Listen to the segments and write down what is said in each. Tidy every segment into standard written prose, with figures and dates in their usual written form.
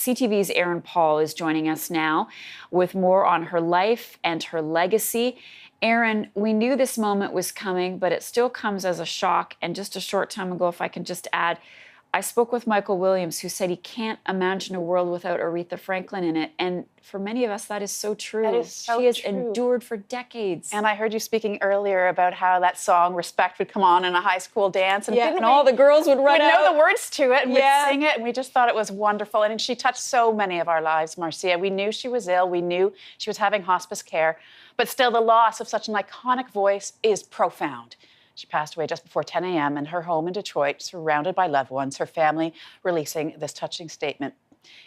CTV's Aaron Paul is joining us now with more on her life and her legacy. Aaron, we knew this moment was coming, but it still comes as a shock. And just a short time ago, if I can just add, I spoke with Michael Williams, who said he can't imagine a world without Aretha Franklin in it. And for many of us, that is so true. That is so She has true. endured for decades. And I heard you speaking earlier about how that song Respect would come on in a high school dance. And all the girls would run out. We'd know the words to it and we'd sing it. And we just thought it was wonderful. And she touched so many of our lives, Marcia. We knew she was ill. We knew she was having hospice care. But still, the loss of such an iconic voice is profound. She passed away just before 10 a.m. in her home in Detroit, surrounded by loved ones, her family releasing this touching statement.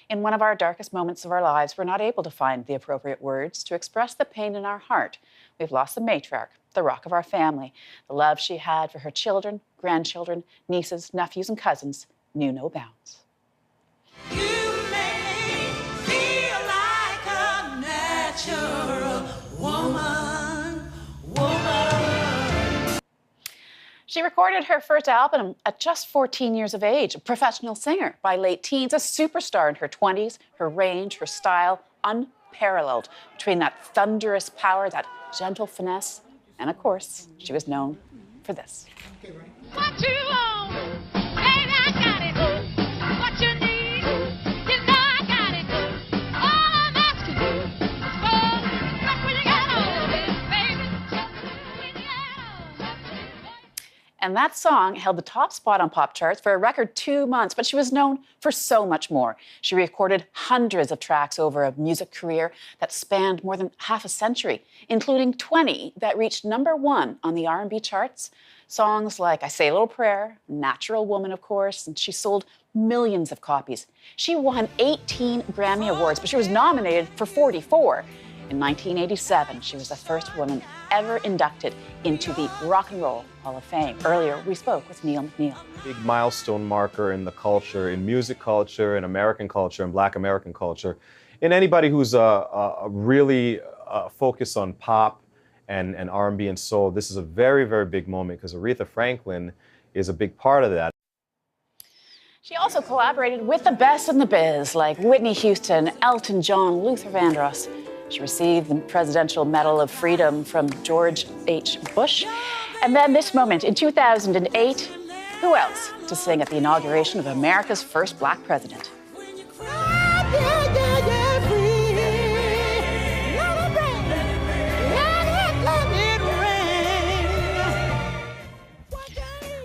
In one of our darkest moments of our lives, we're not able to find the appropriate words to express the pain in our heart. We've lost the matriarch, the rock of our family. The love she had for her children, grandchildren, nieces, nephews, and cousins knew no bounds. You make me feel like a natural woman. She recorded her first album at just 14 years of age, a professional singer by late teens, a superstar in her 20s, her range, her style, unparalleled. Between that thunderous power, that gentle finesse, and of course, she was known for this. What you want, baby, I got it. What you need, you know I got it. All I'm asking you is for what will you get on it, baby? What will you get on it? And that song held the top spot on pop charts for a record 2 months, but she was known for so much more. She recorded hundreds of tracks over a music career that spanned more than half a century, including 20 that reached #1 on the R&B charts. Songs like I Say a Little Prayer, Natural Woman, of course, and she sold millions of copies. She won 18 Grammy Awards, but she was nominated for 44. In 1987, she was the first woman ever inducted into the Rock and Roll Hall of Fame. Earlier, we spoke with Neil McNeil. Big milestone marker in the culture, in music culture, in American culture, in Black American culture. And anybody who's really focused on pop and R&B and soul, this is a very, very big moment because Aretha Franklin is a big part of that. She also collaborated with the best in the biz, like Whitney Houston, Elton John, Luther Vandross. She received the Presidential Medal of Freedom from George H. Bush. And then this moment in 2008, who else to sing at the inauguration of America's first Black president?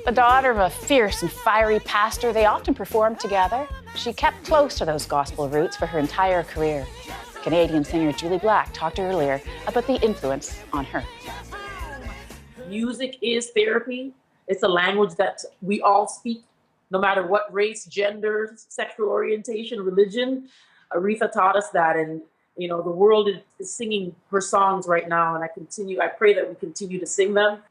The daughter of a fierce and fiery pastor, they often performed together. She kept close to those gospel roots for her entire career. Canadian singer Julie Black talked earlier about the influence on her. Music is therapy. It's a language that we all speak, no matter what race, gender, sexual orientation, religion. Aretha taught us that, and the world is singing her songs right now, and I pray that we continue to sing them.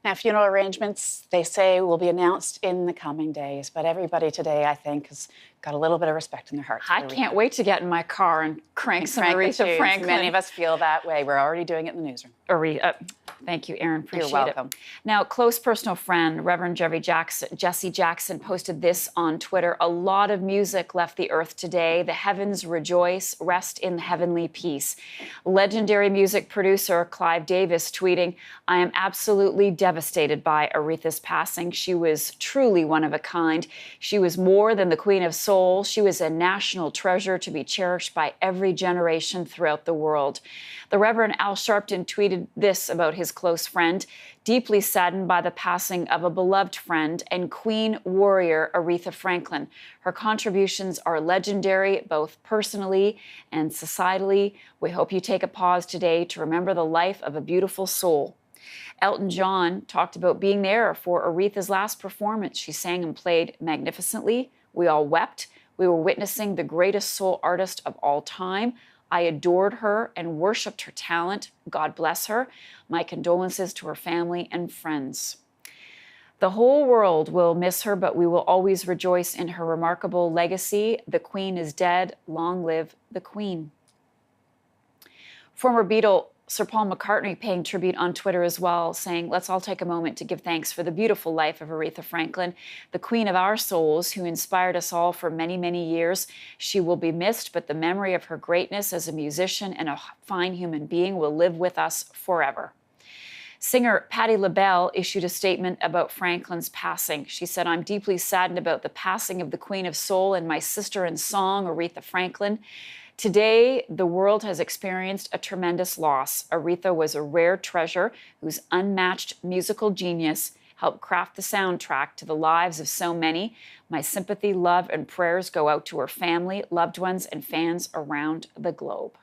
Now, funeral arrangements, they say, will be announced in the coming days, but everybody today, I think, has got a little bit of respect in their hearts. I can't wait to get in my car and crank some Aretha Franklin. Many of us feel that way. We're already doing it in the newsroom. Thank you, Aaron. Appreciate You're welcome. it. Now, close personal friend, Reverend Jesse Jackson posted this on Twitter. A lot of music left the earth today. The heavens rejoice. Rest in heavenly peace. Legendary music producer Clive Davis tweeting, I am absolutely devastated by Aretha's passing. She was truly one of a kind. She was more than the Queen of Soul. She was a national treasure to be cherished by every generation throughout the world. The Reverend Al Sharpton tweeted this about his close friend, deeply saddened by the passing of a beloved friend and Queen warrior Aretha Franklin. Her contributions are legendary, both personally and societally. We hope you take a pause today to remember the life of a beautiful soul. Elton John talked about being there for Aretha's last performance. She sang and played magnificently. We all wept. We were witnessing the greatest soul artist of all time. I adored her and worshipped her talent. God bless her. My condolences to her family and friends. The whole world will miss her, but we will always rejoice in her remarkable legacy. The Queen is dead. Long live the Queen. Former Beatle Sir Paul McCartney paying tribute on Twitter as well, saying, let's all take a moment to give thanks for the beautiful life of Aretha Franklin, the queen of our souls, who inspired us all for many, many years. She will be missed, but the memory of her greatness as a musician and a fine human being will live with us forever. Singer Patti LaBelle issued a statement about Franklin's passing. She said, I'm deeply saddened about the passing of the Queen of Soul and my sister in song, Aretha Franklin. Today, the world has experienced a tremendous loss. Aretha was a rare treasure whose unmatched musical genius helped craft the soundtrack to the lives of so many. My sympathy, love, and prayers go out to her family, loved ones, and fans around the globe.